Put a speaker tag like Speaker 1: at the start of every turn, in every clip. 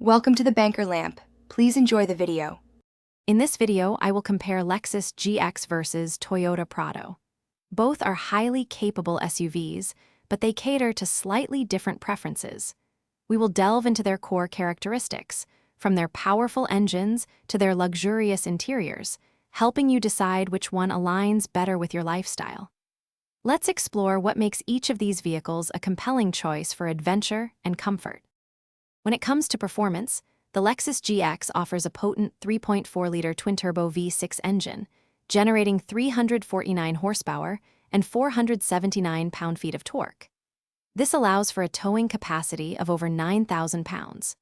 Speaker 1: Welcome to the Banker Lamp. Please enjoy the video.
Speaker 2: In this video, I will compare Lexus GX versus Toyota Prado. Both are highly capable SUVs, but they cater to slightly different preferences. We will delve into their core characteristics, from their powerful engines to their luxurious interiors, helping you decide which one aligns better with your lifestyle. Let's explore what makes each of these vehicles a compelling choice for adventure and comfort. When it comes to performance, the Lexus GX offers a potent 3.4-liter twin-turbo V6 engine, generating 349 horsepower and 479 pound-feet of torque. This allows for a towing capacity of over 9,000 pounds.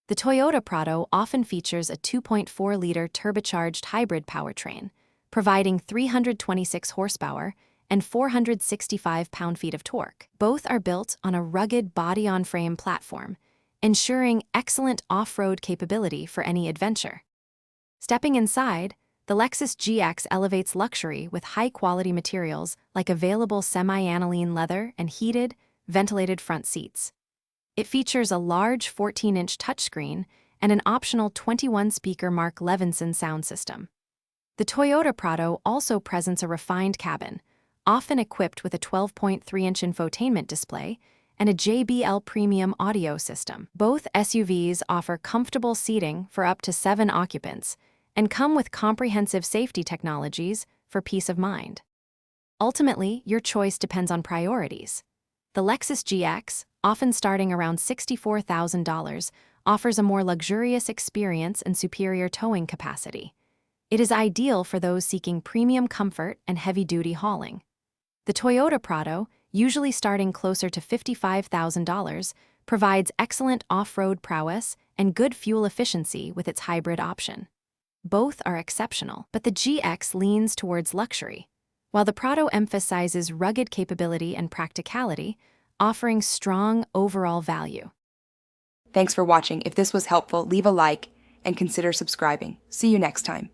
Speaker 2: The Toyota Prado often features a 2.4-liter turbocharged hybrid powertrain, providing 326 horsepower and 465 pound-feet of torque. Both are built on a rugged body-on-frame platform, ensuring excellent off-road capability for any adventure. Stepping inside, the Lexus GX elevates luxury with high-quality materials like available semi-aniline leather and heated, ventilated front seats. It features a large 14-inch touchscreen and an optional 21-speaker Mark Levinson sound system. The Toyota Prado also presents a refined cabin, often equipped with a 12.3-inch infotainment display and a JBL premium audio system. Both SUVs offer comfortable seating for up to 7 occupants and come with comprehensive safety technologies for peace of mind. Ultimately, your choice depends on priorities. The Lexus GX, often starting around $64,000, offers a more luxurious experience and superior towing capacity. It is ideal for those seeking premium comfort and heavy-duty hauling. The Toyota Prado, usually starting closer to $55,000, provides excellent off-road prowess and good fuel efficiency with its hybrid option. Both are exceptional, but the GX leans towards luxury, while the Prado emphasizes rugged capability and practicality, offering strong overall value.
Speaker 1: Thanks for watching. If this was helpful, leave a like and consider subscribing. See you next time.